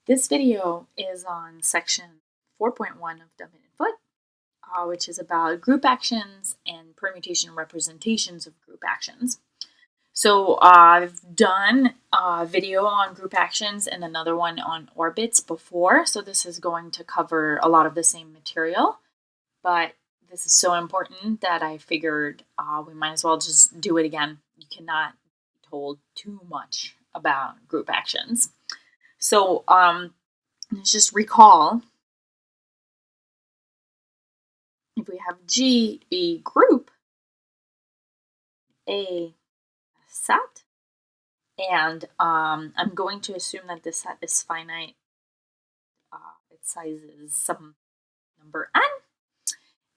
This video is on section 4.1 of Dummit and Foote, which is about group actions and permutation representations of group actions. So I've done a video on group actions and another one on orbits before, so this is going to cover a lot of the same material, but this is so important that I figured we might as well just do it again. You cannot be told too much about group actions. So let's just recall, if we have G a group, A set, and I'm going to assume that this set is finite. Its size is some number n.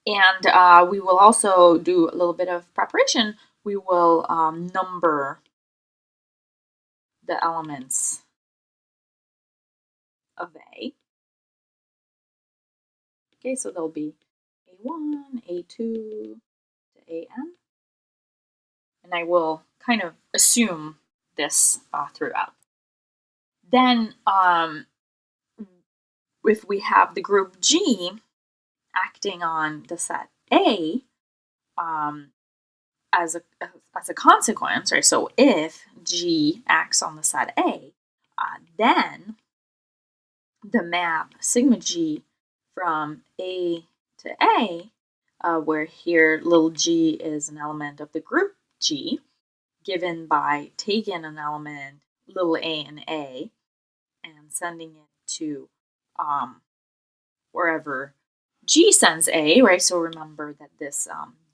And we will also do a little bit of preparation. We will number the elements of A. Okay, so there'll be A1, A2 to AN. And I will kind of assume this throughout. Then if we have the group G acting on the set A as a consequence, right? So if G acts on the set A, then the map sigma G from A to A, where here little g is an element of the group G, given by taking an element little a and A and sending it to wherever G sends A, right? So remember that this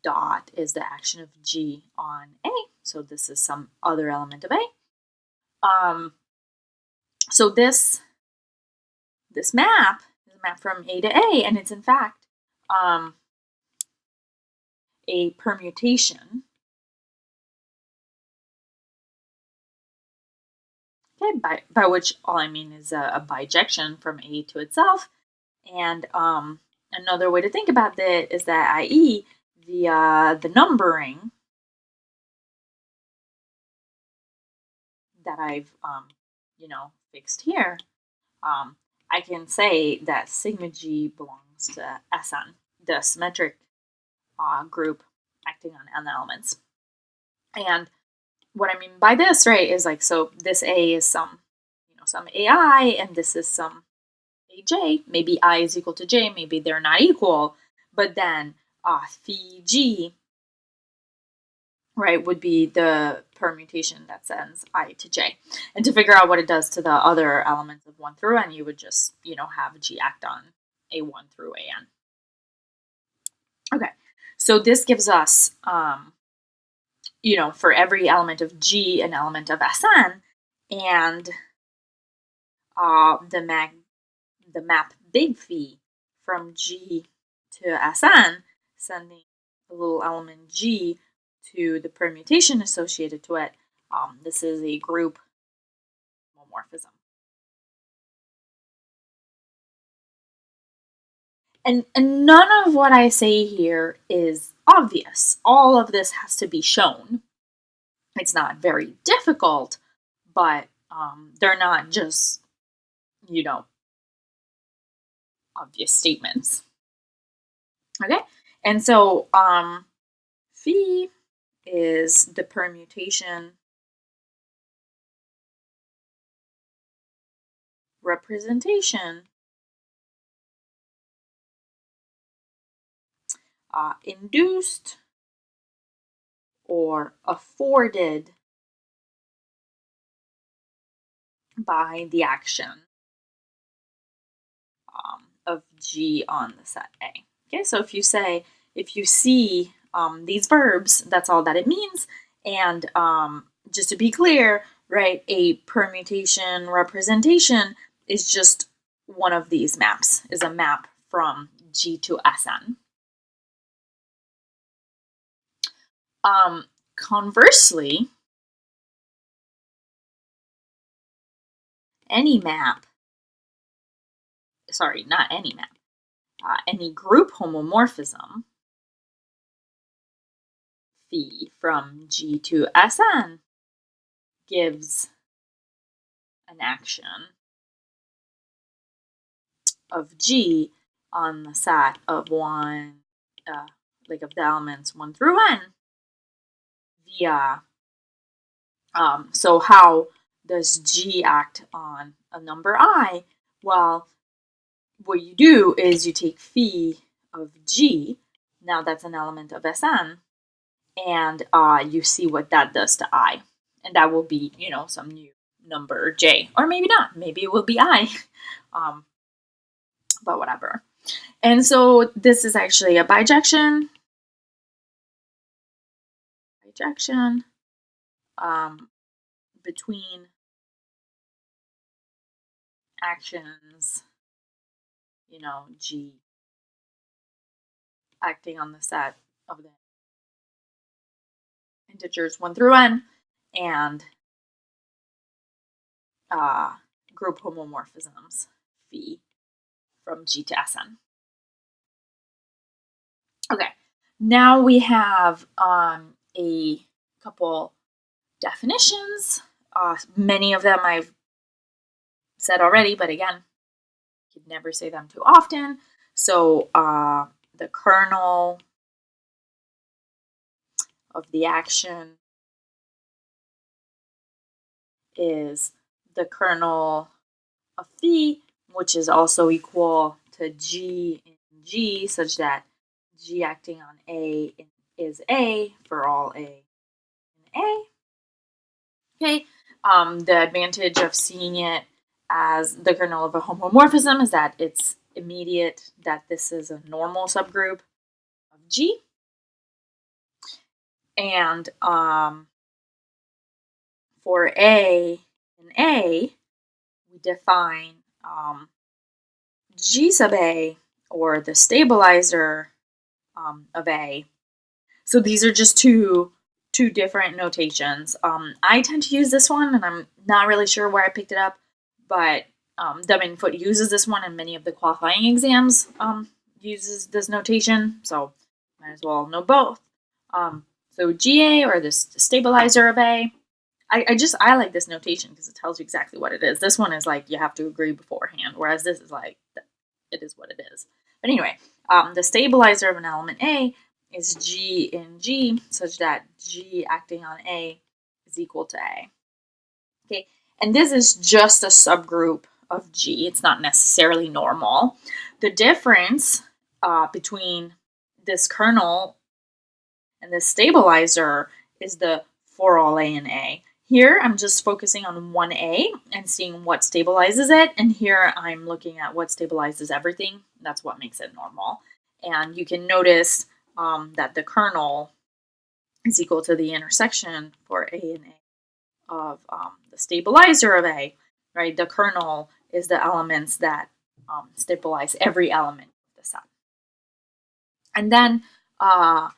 dot is the action of G on A, so this is some other element of A. So this map is a map from A to A, and it's in fact a permutation. Okay, by which all I mean is a bijection from A to itself. And another way to think about that is that, i.e., the numbering that I've fixed here, I can say that sigma G belongs to Sn, the symmetric group acting on n elements. And what I mean by this, right, is like, so this A is some AI, and this is some AJ. Maybe I is equal to J, maybe they're not equal, but then phi G, right, would be the permutation that sends I to J. And to figure out what it does to the other elements of 1 through n, you would just, have G act on A1 through AN. Okay, so this gives us, for every element of G, an element of Sn, and the map big phi from G to Sn, sending the little element G to the permutation associated to it. This is a group homomorphism. And none of what I say here is obvious. All of this has to be shown. It's not very difficult, but they're not just, obvious statements. Okay, and so phi is the permutation representation induced or afforded by the action of G on the set A. Okay, so if you see these verbs, that's all that it means. And just to be clear, right, a permutation representation is just one of these maps, is a map from G to Sn. Conversely, any group homomorphism phi from G to Sn gives an action of G on the set of of the elements 1 through n via, so how does G act on a number I? Well, what you do is you take phi of G, now that's an element of Sn, and you see what that does to I. And that will be, some new number J. Or maybe not. Maybe it will be I. But whatever. And so this is actually a bijection. Between actions, G acting on the set of the integers 1 through n, and group homomorphisms phi from G to Sn. Okay, now we have a couple definitions. Many of them I've said already, but again, you could never say them too often. So the kernel of the action is the kernel of phi, which is also equal to G in G, such that G acting on A is A for all A in A. Okay. The advantage of seeing it as the kernel of a homomorphism is that it's immediate, that this is a normal subgroup of G. And for A in A, we define G sub A, or the stabilizer of A. So these are just two different notations. I tend to use this one, and I'm not really sure where I picked it up, but Dummit and Foote uses this one, and many of the qualifying exams uses this notation, so might as well know both. So GA, or the stabilizer of A, I like this notation because it tells you exactly what it is. This one is like you have to agree beforehand, whereas this is like it is what it is. But anyway, the stabilizer of an element A is G in G, such that G acting on A is equal to A. Okay, and this is just a subgroup of G. It's not necessarily normal. The difference between this kernel and this stabilizer is the for all A and A. Here, I'm just focusing on one A and seeing what stabilizes it. And here, I'm looking at what stabilizes everything. That's what makes it normal. And you can notice that the kernel is equal to the intersection for A and A of the stabilizer of A, right? The kernel is the elements that stabilize every element of the set. And then a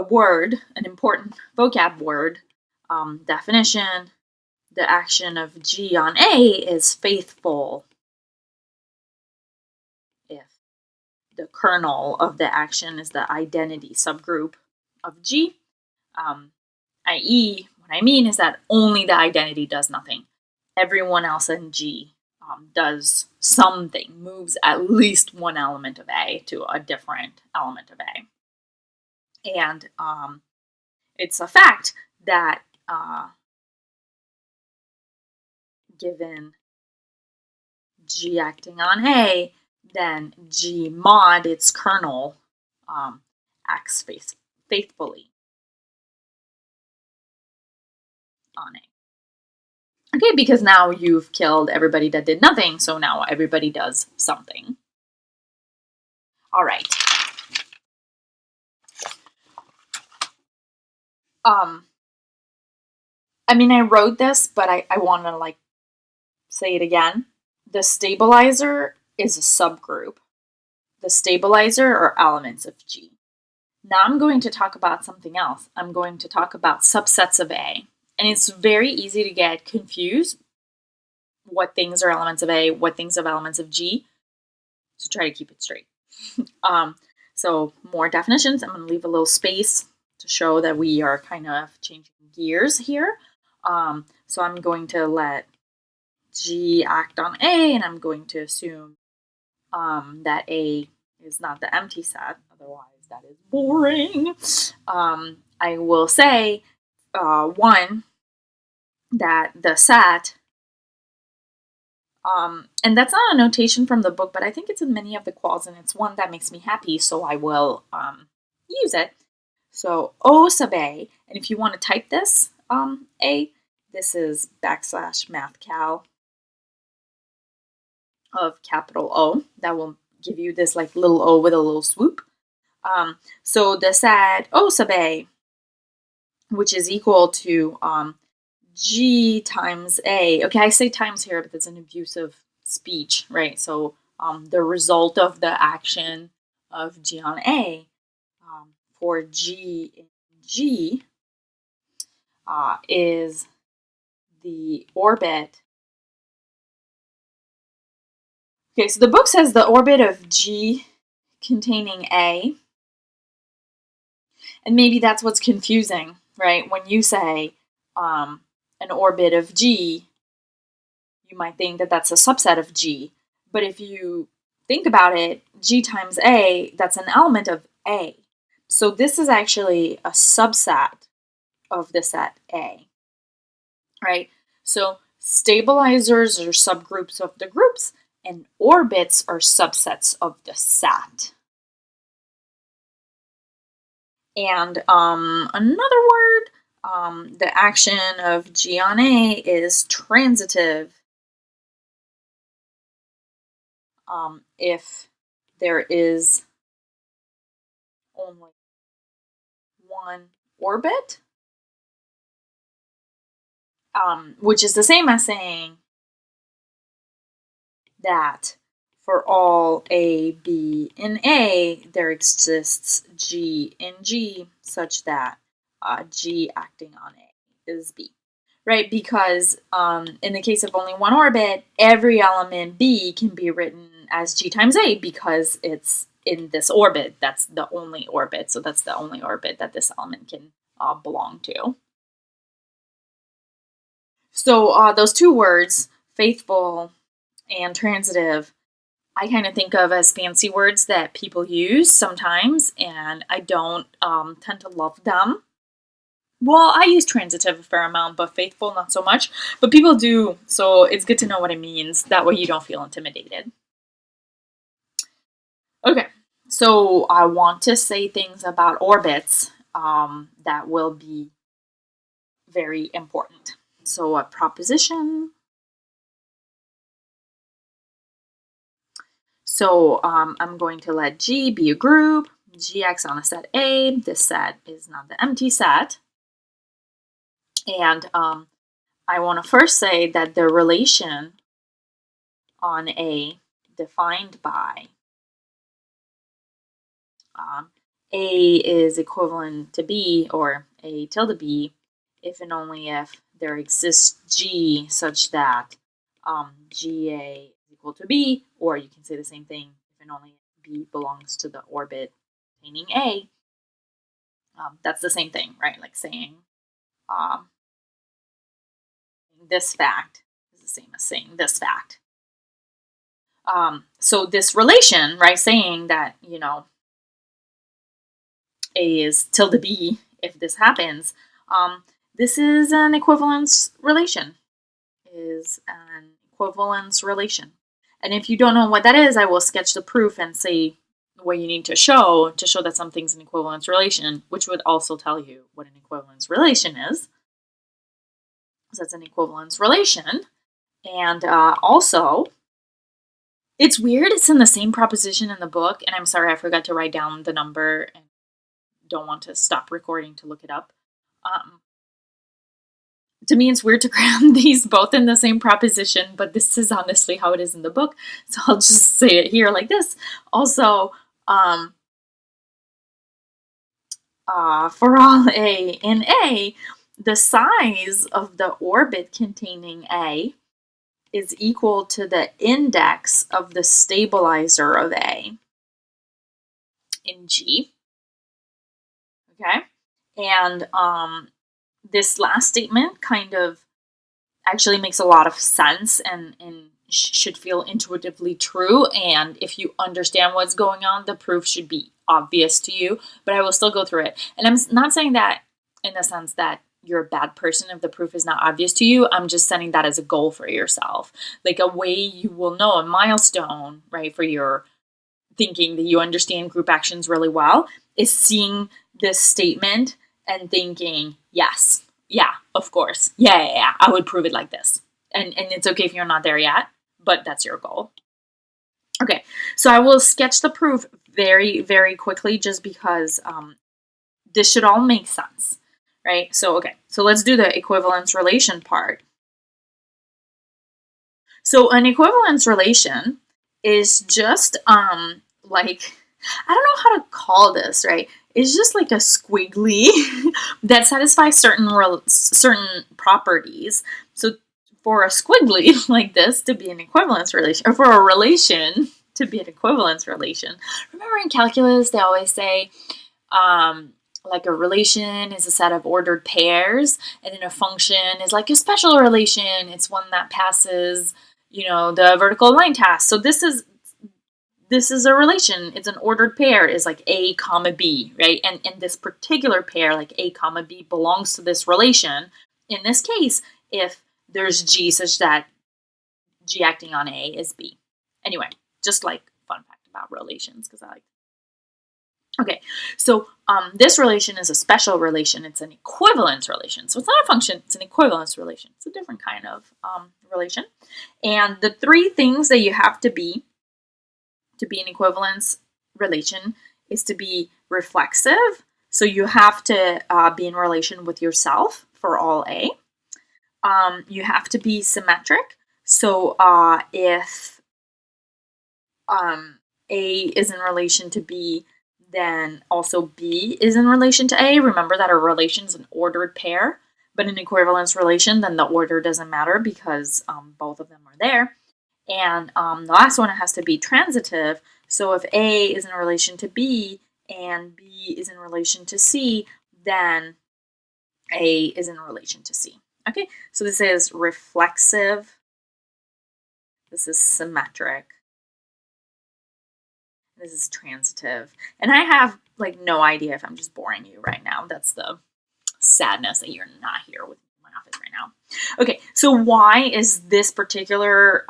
word, an important vocab word, definition, the action of G on A is faithful if the kernel of the action is the identity subgroup of G, i.e., what I mean is that only the identity does nothing. Everyone else in G does something, moves at least one element of A to a different element of A. And it's a fact that given G acting on A, then G mod its kernel acts faithfully on A. Okay, because now you've killed everybody that did nothing, so now everybody does something. All right. I wrote this, but I want to say it again. The stabilizer is a subgroup. The stabilizer are elements of G. Now I'm going to talk about something else. I'm going to talk about subsets of A. And it's very easy to get confused what things are elements of A, what things are elements of G. So try to keep it straight. So more definitions. I'm going to leave a little space to show that we are kind of changing gears here. So I'm going to let G act on A, and I'm going to assume that A is not the empty set, otherwise that is boring. I will say, one, that the set, and that's not a notation from the book, but I think it's in many of the quals, and it's one that makes me happy, so I will use it. So O sub A, and if you want to type this A, this is \mathcal of capital O. That will give you this like little O with a little swoop. So the set O sub A, which is equal to G times A. Okay, I say times here, but it's an abusive speech, right? So the result of the action of G on A for G in G is the orbit. Okay, so the book says the orbit of G containing A, and maybe that's what's confusing, right? When you say an orbit of G, you might think that that's a subset of G. But if you think about it, G times A, that's an element of A. So this is actually a subset of the set A, right? So stabilizers are subgroups of the groups, and orbits are subsets of the set. And another word, the action of G on A is transitive. If there is only one orbit, which is the same as saying that for all A, B, and A, there exists G in G such that G acting on A is B, right? Because in the case of only one orbit, every element B can be written as G times A because it's in this orbit. That's the only orbit, so that's the only orbit that this element can belong to. So those two words, faithful and transitive, I kind of think of as fancy words that people use sometimes, and I don't tend to love them. Well, I use transitive a fair amount, but faithful not so much. But people do, so it's good to know what it means. That way you don't feel intimidated. Okay, so I want to say things about orbits that will be very important. So a proposition. So I'm going to let G be a group. G acts on a set A. This set is not the empty set. And I want to first say that the relation on A defined by A is equivalent to B, or A tilde B, if and only if there exists G such that GA is equal to B, or you can say the same thing if and only if B belongs to the orbit containing A. That's the same thing, right? Like saying this fact is the same as saying this fact. So this relation, right, saying that, A is tilde B if this happens, this is an equivalence relation. And if you don't know what that is, I will sketch the proof and say what you need to show that something's an equivalence relation, which would also tell you what an equivalence relation is. So that's an equivalence relation. And also, it's weird. It's in the same proposition in the book, and I'm sorry I forgot to write down the number and don't want to stop recording to look it up. To me, it's weird to cram these both in the same proposition, but this is honestly how it is in the book, so I'll just say it here like this. Also, for all A in A, the size of the orbit containing A is equal to the index of the stabilizer of A in G. Okay? And this last statement kind of actually makes a lot of sense and should feel intuitively true. And if you understand what's going on, the proof should be obvious to you, but I will still go through it. And I'm not saying that in the sense that you're a bad person if the proof is not obvious to you. I'm just setting that as a goal for yourself, like a way you will know, a milestone, right, for your thinking that you understand group actions really well is seeing this statement and thinking, yes, yeah, of course, yeah, I would prove it like this. And it's okay if you're not there yet, but that's your goal. Okay, so I will sketch the proof very, very quickly just because this should all make sense, right? So, okay, so let's do the equivalence relation part. So an equivalence relation is just like, I don't know how to call this, right? It's just like a squiggly that satisfies certain properties. So for a squiggly like this to be an equivalence relation, or for a relation to be an equivalence relation, remember in calculus they always say like a relation is a set of ordered pairs, and then a function is like a special relation. It's one that passes, the vertical line test. So this is a relation. It's an ordered pair. Is like A comma B, right? And this particular pair, like A comma B, belongs to this relation. In this case, if there's G such that G acting on A is B. Anyway, just like fun fact about relations, because I like. Okay, so this relation is a special relation. It's an equivalence relation. So it's not a function, it's an equivalence relation. It's a different kind of relation. And the three things that you have to be an equivalence relation is to be reflexive. So you have to be in relation with yourself for all A. You have to be symmetric. So if A is in relation to B, then also B is in relation to A. Remember that a relation is an ordered pair, but an equivalence relation, then the order doesn't matter because both of them are there. And the last one, it has to be transitive. So if A is in relation to B and B is in relation to C, then A is in relation to C. Okay, so this is reflexive. This is symmetric. This is transitive. And I have like no idea if I'm just boring you right now. That's the sadness that you're not here with my office right now. Okay, so why is this particular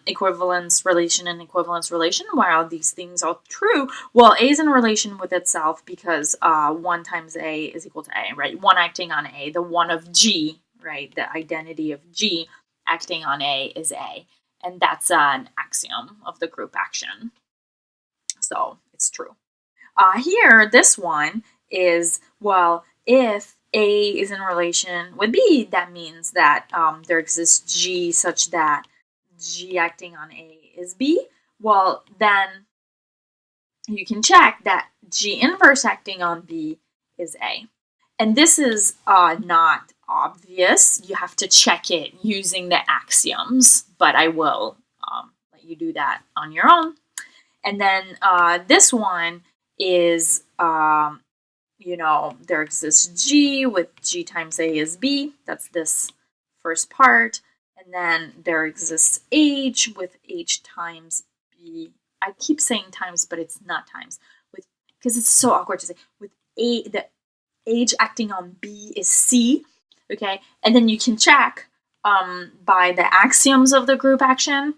equivalence relation an equivalence relation? Why are these things all true? Well, A is in relation with itself because 1 times A is equal to A, right? 1 acting on A, the 1 of G, right? The identity of G acting on A is A. And that's an axiom of the group action. So it's true. Here, this one is, well, if A is in relation with B, that means that there exists G such that G acting on A is B. Well, then you can check that G inverse acting on B is A. And this is not obvious. You have to check it using the axioms, but I will let you do that on your own. And then this one is, there exists G with G times A is B. That's this first part. And then there exists H with H times B. I keep saying times, but it's not times. Because it's so awkward to say. With A, the H acting on B is C. Okay? And then you can check by the axioms of the group action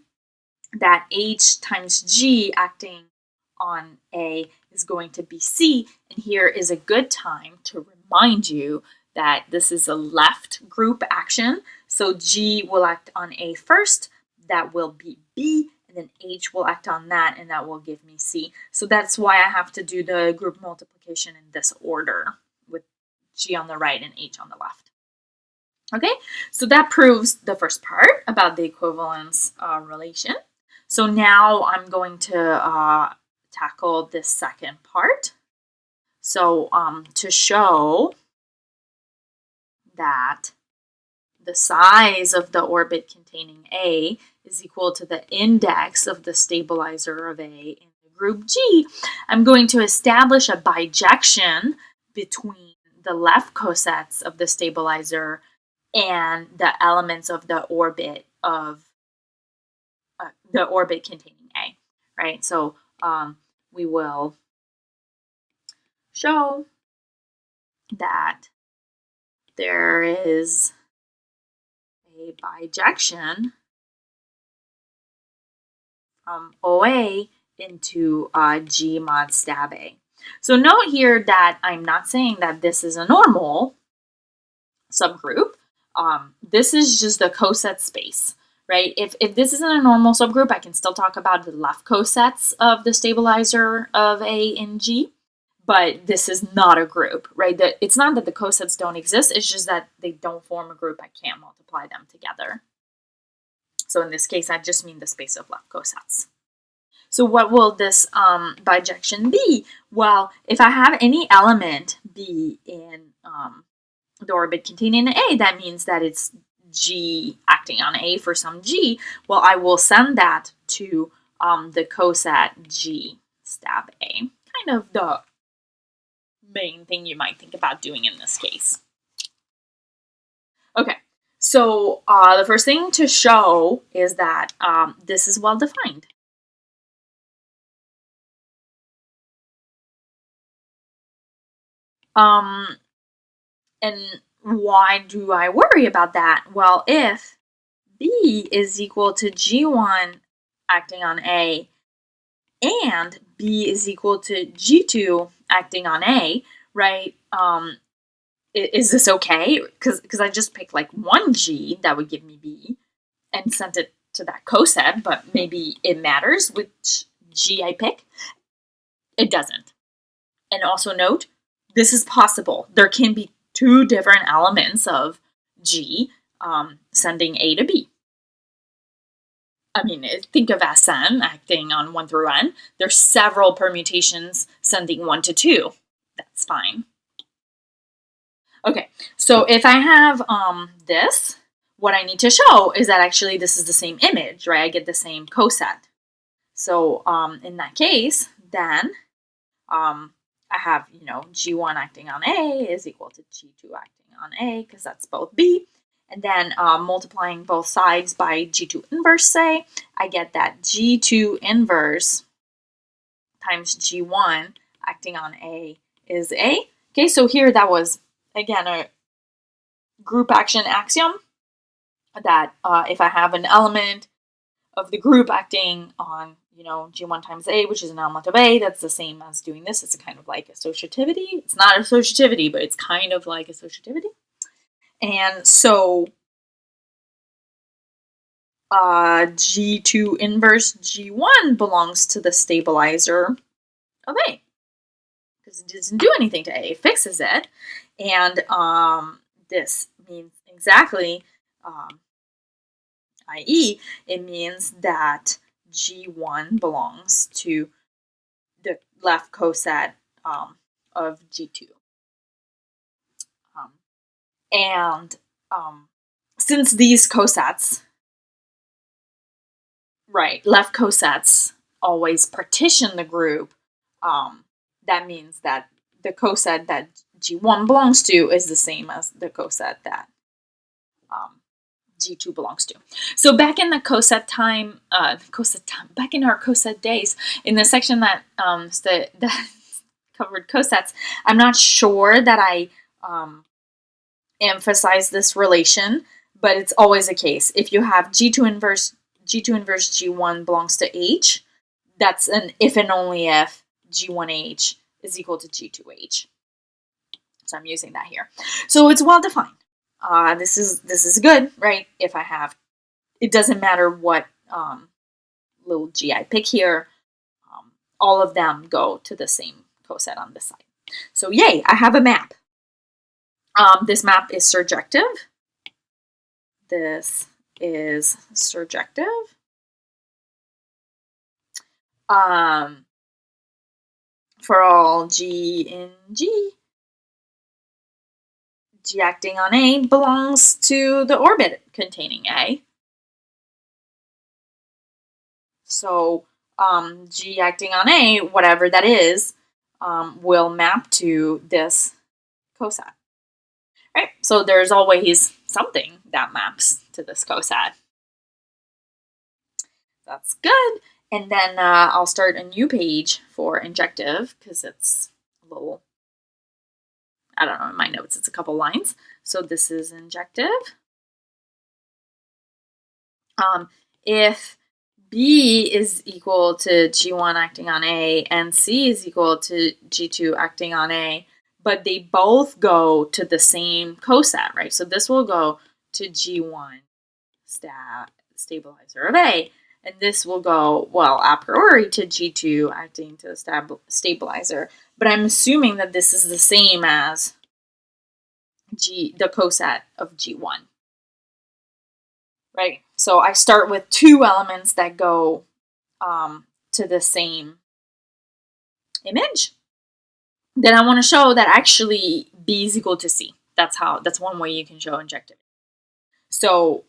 that H times G acting on A is going to be C. And here is a good time to remind you that this is a left group action. So G will act on A first, that will be B, and then H will act on that, and that will give me C. So that's why I have to do the group multiplication in this order, with G on the right and H on the left. Okay, so that proves the first part about the equivalence relation. So now I'm going to tackle this second part. So to show that the size of the orbit containing A is equal to the index of the stabilizer of A in the group G, I'm going to establish a bijection between the left cosets of the stabilizer and the elements of the orbit containing A, right? So we will show that there is a bijection from OA into G mod stab A. So note here that I'm not saying that this is a normal subgroup. This is just the coset space, right? If this isn't a normal subgroup, I can still talk about the left cosets of the stabilizer of A and G, but this is not a group, right? It's not that the cosets don't exist, it's just that they don't form a group. I can't multiply them together. So in this case, I just mean the space of left cosets. So what will this bijection be? Well, if I have any element be in the orbit containing A, that means that it's G acting on A for some G. Well, I will send that to the coset G stab A. Kind of the main thing you might think about doing in this case. Okay, so the first thing to show is that this is well defined. And why do I worry about that? Well, if B is equal to G1 acting on A and B is equal to G2 acting on A, right? Is this okay? Because I just picked like one G that would give me B and sent it to that coset, but maybe it matters which G I pick. It doesn't. And also note, this is possible. There can be two different elements of G sending A to B. I mean, think of Sn acting on 1 through n. There's several permutations sending 1 to 2. That's fine. Okay, so if I have this, what I need to show is that actually this is the same image, right? I get the same coset. So in that case, then I have, G1 acting on A is equal to G2 acting on A, because that's both B. And then multiplying both sides by G2 inverse, say, I get that G2 inverse times G1 acting on A is A. Okay, so here that was, again, a group action axiom that if I have an element of the group acting on, G1 times A, which is an element of A, that's the same as doing this. It's a kind of like associativity. It's not associativity, but it's kind of like associativity. And so G2 inverse G1 belongs to the stabilizer of A, because it doesn't do anything to A. It fixes it. And this means exactly, i.e., it means that G1 belongs to the left coset of G2. And since these cosets, right, left cosets always partition the group, that means that the coset that G1 belongs to is the same as the coset that G2 belongs to. So back in the back in our coset days, in the section that that covered cosets, I'm not sure that I emphasize this relation, but it's always a case. If you have G2 inverse G1 belongs to H, that's an if and only if G1H is equal to G2H. So I'm using that here. So it's well defined. This is good, right? If I have, it doesn't matter what little G I pick here, all of them go to the same coset on this side. So yay, I have a map. This map is surjective. This is surjective. For all G in G, G acting on A belongs to the orbit containing A. So G acting on A, whatever that is, will map to this coset. Right? So there's always something that maps to this coset. That's good. And then I'll start a new page for injective because it's a little, I don't know, in my notes it's a couple lines. So this is injective. If B is equal to G1 acting on A and C is equal to G2 acting on A, but they both go to the same coset, right? So this will go to G1 stabilizer of A, and this will go, well, a priori to G2 acting to the stabilizer, but I'm assuming that this is the same as the coset of G1. Right? So I start with two elements that go to the same image. Then I want to show that actually B is equal to C. That's one way you can show injectivity. So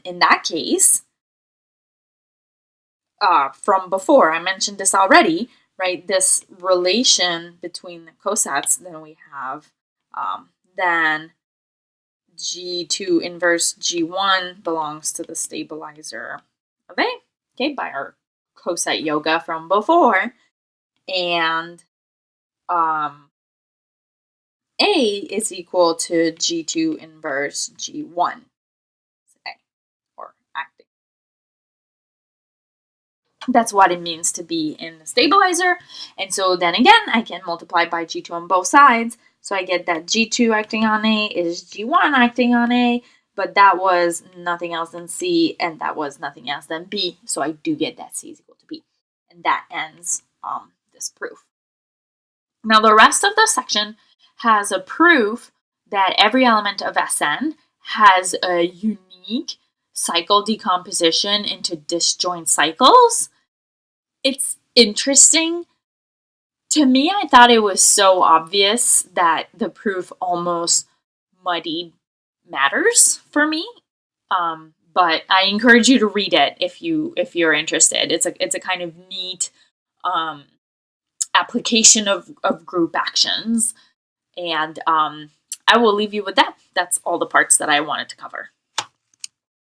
in that case, from before, I mentioned this already, right? This relation between the cosets, then we have then G2 inverse G1 belongs to the stabilizer of A, okay, by our coset yoga from before. And A is equal to G2 inverse G1, say, or acting. That's what it means to be in the stabilizer. And so then again, I can multiply by G2 on both sides. So I get that G2 acting on A is G1 acting on A, but that was nothing else than C, and that was nothing else than B. So I do get that C is equal to B. And that ends this proof. Now the rest of the section has a proof that every element of Sn has a unique cycle decomposition into disjoint cycles. It's interesting. To me, I thought it was so obvious that the proof almost muddied matters for me. But I encourage you to read it if you're interested. It's a kind of neat application of group actions. And I will leave you with that. That's all the parts that I wanted to cover.